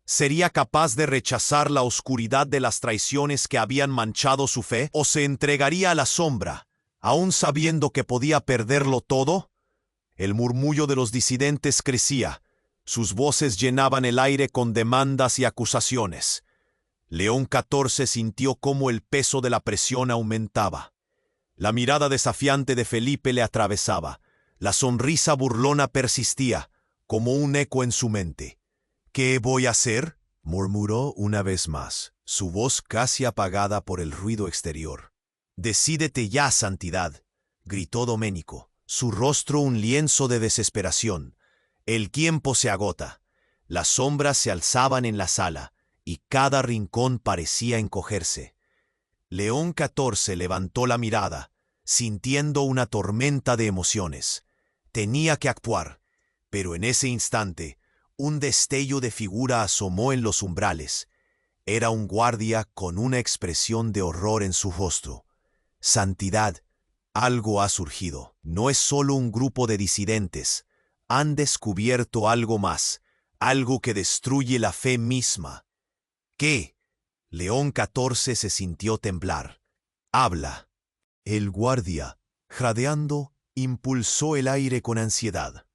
¿Sería capaz de rechazar la oscuridad de las traiciones que habían manchado su fe? ¿O se entregaría a la sombra, aún sabiendo que podía perderlo todo? El murmullo de los disidentes crecía. Sus voces llenaban el aire con demandas y acusaciones. León XIV sintió cómo el peso de la presión aumentaba. La mirada desafiante de Felipe le atravesaba. La sonrisa burlona persistía, como un eco en su mente. «¿Qué voy a hacer?», murmuró una vez más, su voz casi apagada por el ruido exterior. «Decídete ya, santidad», gritó Doménico, su rostro un lienzo de desesperación. «El tiempo se agota». Las sombras se alzaban en la sala, y cada rincón parecía encogerse. León XIV levantó la mirada, sintiendo una tormenta de emociones. Tenía que actuar, pero en ese instante, un destello de figura asomó en los umbrales. Era un guardia con una expresión de horror en su rostro. «Santidad, algo ha surgido. No es solo un grupo de disidentes. Han descubierto algo más, algo que destruye la fe misma». «¿Qué?». León XIV se sintió temblar. «Habla». El guardia, jadeando, impulsó el aire con ansiedad.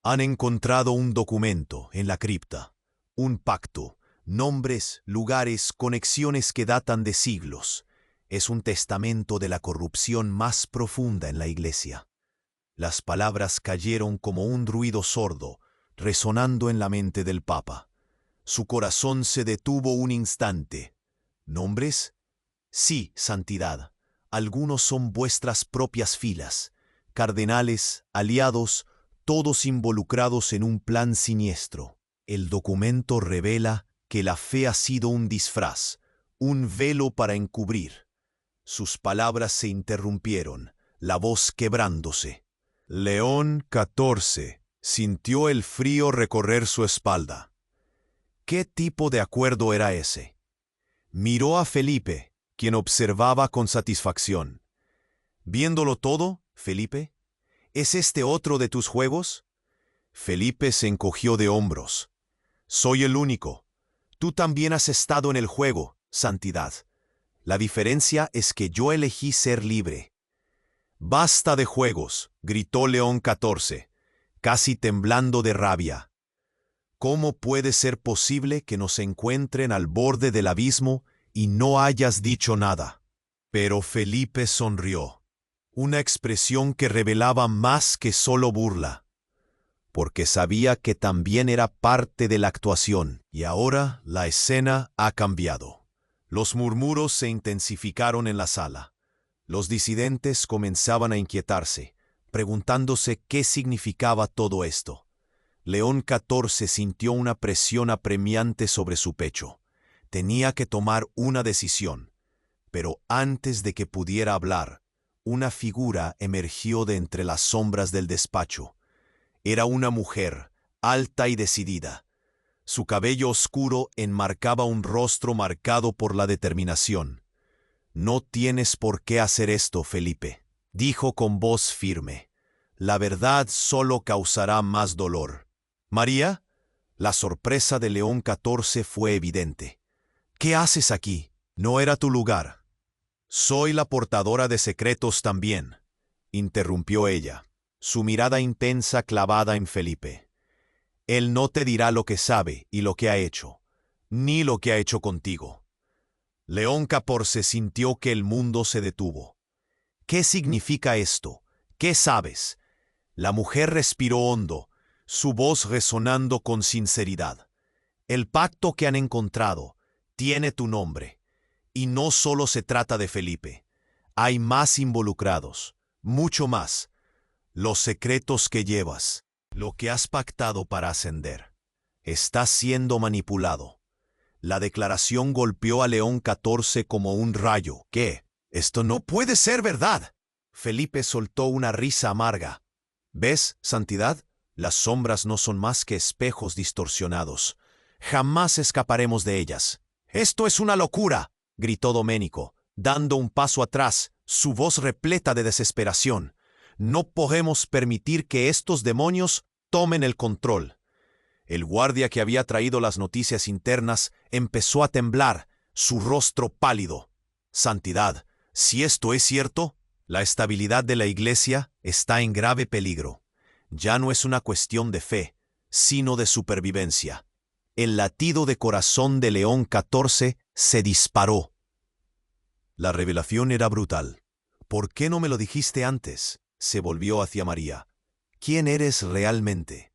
«Han encontrado un documento en la cripta, un pacto, nombres, lugares, conexiones que datan de siglos. Es un testamento de la corrupción más profunda en la Iglesia». Las palabras cayeron como un ruido sordo, resonando en la mente del Papa. Su corazón se detuvo un instante. «¿Nombres?». «Sí, santidad. Algunos son vuestras propias filas. Cardenales, aliados, todos involucrados en un plan siniestro. El documento revela que la fe ha sido un disfraz, un velo para encubrir». Sus palabras se interrumpieron, la voz quebrándose. León XIV sintió el frío recorrer su espalda. ¿Qué tipo de acuerdo era ese? Miró a Felipe, quien observaba con satisfacción. «¿Viéndolo todo, Felipe? ¿Es este otro de tus juegos?». Felipe se encogió de hombros. «Soy el único. Tú también has estado en el juego, Santidad. La diferencia es que yo elegí ser libre. «Basta de juegos», gritó León XIV, casi temblando de rabia. «¿Cómo puede ser posible que nos encuentren al borde del abismo y no hayas dicho nada?» Pero Felipe sonrió, una expresión que revelaba más que solo burla, porque sabía que también era parte de la actuación, y ahora la escena ha cambiado. Los murmuros se intensificaron en la sala. Los disidentes comenzaban a inquietarse, preguntándose qué significaba todo esto. León XIV sintió una presión apremiante sobre su pecho. Tenía que tomar una decisión, pero antes de que pudiera hablar, una figura emergió de entre las sombras del despacho. Era una mujer, alta y decidida. Su cabello oscuro enmarcaba un rostro marcado por la determinación. «No tienes por qué hacer esto, Felipe», dijo con voz firme. «La verdad solo causará más dolor». «María», la sorpresa de León XIV fue evidente. «¿Qué haces aquí? No era tu lugar». «Soy la portadora de secretos también», interrumpió ella, su mirada intensa clavada en Felipe. «Él no te dirá lo que sabe y lo que ha hecho, ni lo que ha hecho contigo». León XIV sintió que el mundo se detuvo. «¿Qué significa esto? ¿Qué sabes?» La mujer respiró hondo, su voz resonando con sinceridad. «El pacto que han encontrado tiene tu nombre. Y no solo se trata de Felipe. Hay más involucrados, mucho más. Los secretos que llevas, lo que has pactado para ascender, está siendo manipulado». La declaración golpeó a León XIV como un rayo. «¿Qué? Esto no puede ser verdad». Felipe soltó una risa amarga. «¿Ves, Santidad? Las sombras no son más que espejos distorsionados. Jamás escaparemos de ellas». «Esto es una locura», gritó Domenico, dando un paso atrás, su voz repleta de desesperación. «No podemos permitir que estos demonios tomen el control». El guardia que había traído las noticias internas empezó a temblar, su rostro pálido. «Santidad, si esto es cierto, la estabilidad de la Iglesia está en grave peligro. Ya no es una cuestión de fe, sino de supervivencia». El latido de corazón de León XIV se disparó. La revelación era brutal. «¿Por qué no me lo dijiste antes?», se volvió hacia María. «¿Quién eres realmente?».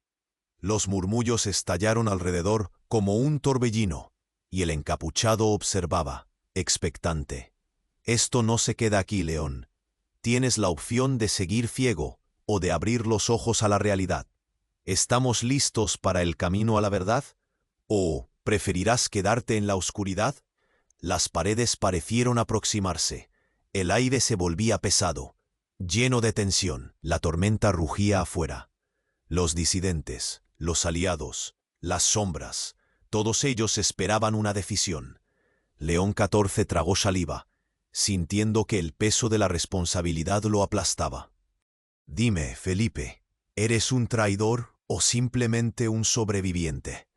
Los murmullos estallaron alrededor como un torbellino, y el encapuchado observaba, expectante. «Esto no se queda aquí, León. Tienes la opción de seguir ciego o de abrir los ojos a la realidad. ¿Estamos listos para el camino a la verdad? ¿O preferirás quedarte en la oscuridad?». Las paredes parecieron aproximarse. El aire se volvía pesado, lleno de tensión. La tormenta rugía afuera. Los disidentes, los aliados, las sombras, todos ellos esperaban una decisión. León XIV tragó saliva, sintiendo que el peso de la responsabilidad lo aplastaba. «Dime, Felipe, ¿eres un traidor o simplemente un sobreviviente?».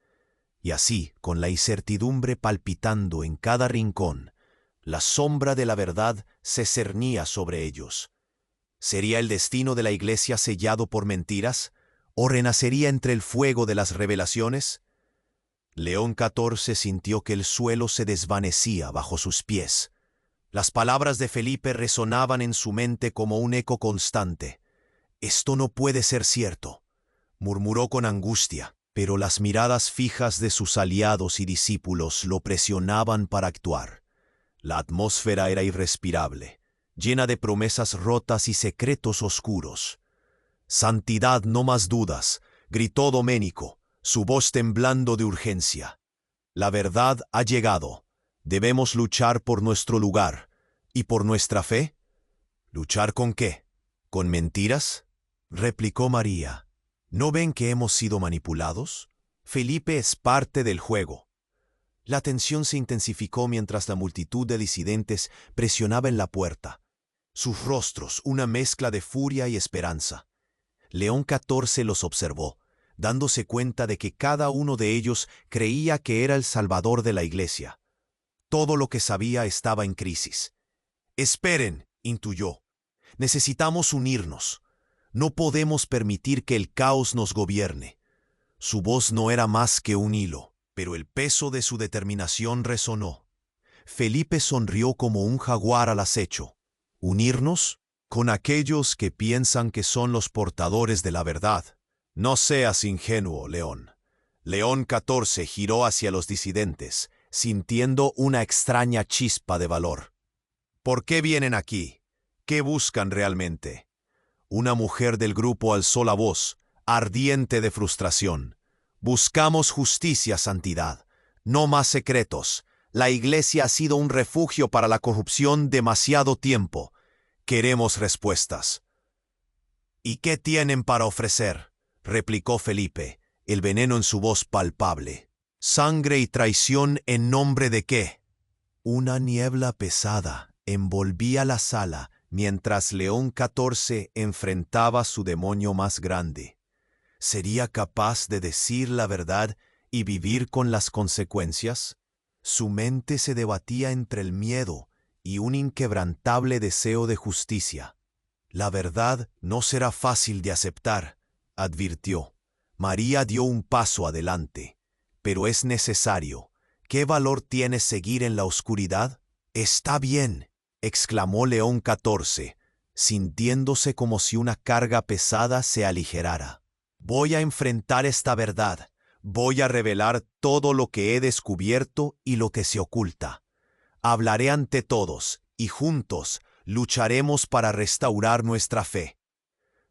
Y así, con la incertidumbre palpitando en cada rincón, la sombra de la verdad se cernía sobre ellos. ¿Sería el destino de la Iglesia sellado por mentiras? ¿O renacería entre el fuego de las revelaciones? León XIV sintió que el suelo se desvanecía bajo sus pies. Las palabras de Felipe resonaban en su mente como un eco constante. «Esto no puede ser cierto», murmuró con angustia, pero las miradas fijas de sus aliados y discípulos lo presionaban para actuar. La atmósfera era irrespirable, llena de promesas rotas y secretos oscuros. «Santidad, no más dudas», gritó Domenico, su voz temblando de urgencia. «La verdad ha llegado. Debemos luchar por nuestro lugar. ¿Y por nuestra fe?». «¿Luchar con qué? ¿Con mentiras?», replicó María. «¿No ven que hemos sido manipulados? Felipe es parte del juego». La tensión se intensificó mientras la multitud de disidentes presionaba en la puerta. Sus rostros, una mezcla de furia y esperanza. León XIV los observó, dándose cuenta de que cada uno de ellos creía que era el salvador de la Iglesia. Todo lo que sabía estaba en crisis. Esperen, intuyó. Necesitamos unirnos. No podemos permitir que el caos nos gobierne. Su voz no era más que un hilo, pero el peso de su determinación resonó. Felipe sonrió como un jaguar al acecho. ¿Unirnos? Con aquellos que piensan que son los portadores de la verdad. No seas ingenuo, León. León 14 giró hacia los disidentes, sintiendo una extraña chispa de valor. ¿Por qué vienen aquí? ¿Qué buscan realmente? Una mujer del grupo alzó la voz, ardiente de frustración. Buscamos justicia, santidad. No más secretos. La Iglesia ha sido un refugio para la corrupción demasiado tiempo. Queremos respuestas. ¿Y qué tienen para ofrecer?, replicó Felipe, el veneno en su voz palpable. ¿Sangre y traición en nombre de qué? Una niebla pesada envolvía la sala mientras León 14 enfrentaba su demonio más grande. ¿Sería capaz de decir la verdad y vivir con las consecuencias? Su mente se debatía entre el miedo y un inquebrantable deseo de justicia. La verdad no será fácil de aceptar, advirtió. María dio un paso adelante. Pero es necesario. ¿Qué valor tiene seguir en la oscuridad? Está bien, exclamó León 14, sintiéndose como si una carga pesada se aligerara. Voy a enfrentar esta verdad. Voy a revelar todo lo que he descubierto y lo que se oculta. Hablaré ante todos y juntos lucharemos para restaurar nuestra fe.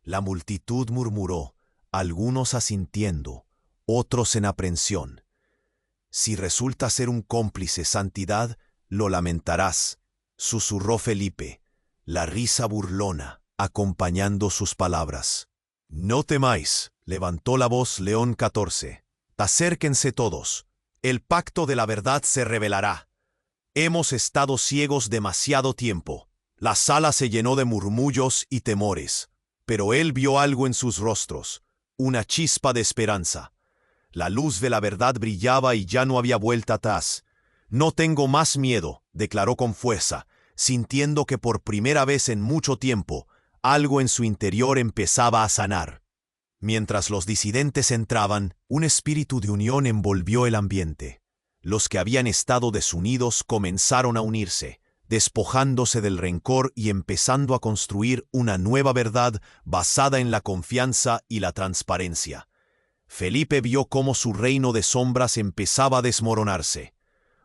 La multitud murmuró, algunos asintiendo, otros en aprensión. Si resulta ser un cómplice, santidad, lo lamentarás, susurró Felipe, la risa burlona acompañando sus palabras. No temáis, levantó la voz León 14. Acérquense todos. El pacto de la verdad se revelará. Hemos estado ciegos demasiado tiempo. La sala se llenó de murmullos y temores, pero él vio algo en sus rostros, una chispa de esperanza. La luz de la verdad brillaba y ya no había vuelta atrás. No tengo más miedo, declaró con fuerza, sintiendo que por primera vez en mucho tiempo, algo en su interior empezaba a sanar. Mientras los disidentes entraban, un espíritu de unión envolvió el ambiente. Los que habían estado desunidos comenzaron a unirse, despojándose del rencor y empezando a construir una nueva verdad basada en la confianza y la transparencia. Felipe vio cómo su reino de sombras empezaba a desmoronarse.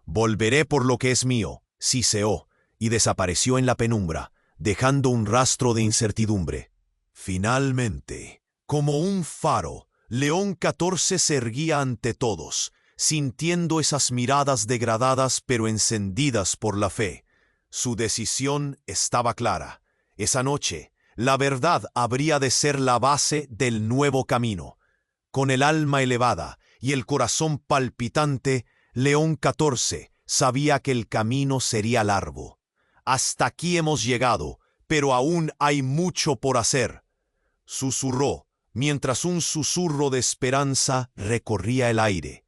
Volveré por lo que es mío, siseó, y desapareció en la penumbra, dejando un rastro de incertidumbre. Finalmente, como un faro, León 14 se erguía ante todos, sintiendo esas miradas degradadas pero encendidas por la fe. Su decisión estaba clara. Esa noche, la verdad habría de ser la base del nuevo camino. Con el alma elevada y el corazón palpitante, León 14 sabía que el camino sería largo. Hasta aquí hemos llegado, pero aún hay mucho por hacer, susurró, mientras un susurro de esperanza recorría el aire.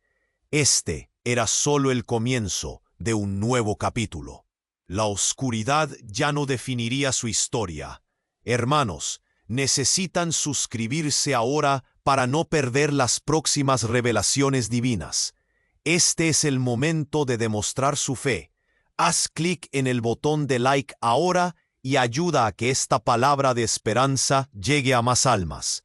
Este era solo el comienzo de un nuevo capítulo. La oscuridad ya no definiría su historia. Hermanos, necesitan suscribirse ahora para no perder las próximas revelaciones divinas. Este es el momento de demostrar su fe. Haz clic en el botón de like ahora y ayuda a que esta palabra de esperanza llegue a más almas.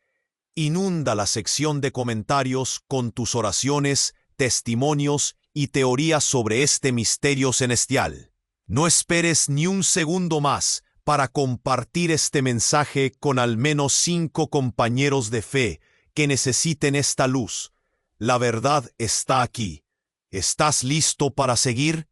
Inunda la sección de comentarios con tus oraciones, testimonios y teorías sobre este misterio celestial. No esperes ni un segundo más para compartir este mensaje con al menos 5 compañeros de fe que necesiten esta luz. La verdad está aquí. ¿Estás listo para seguir?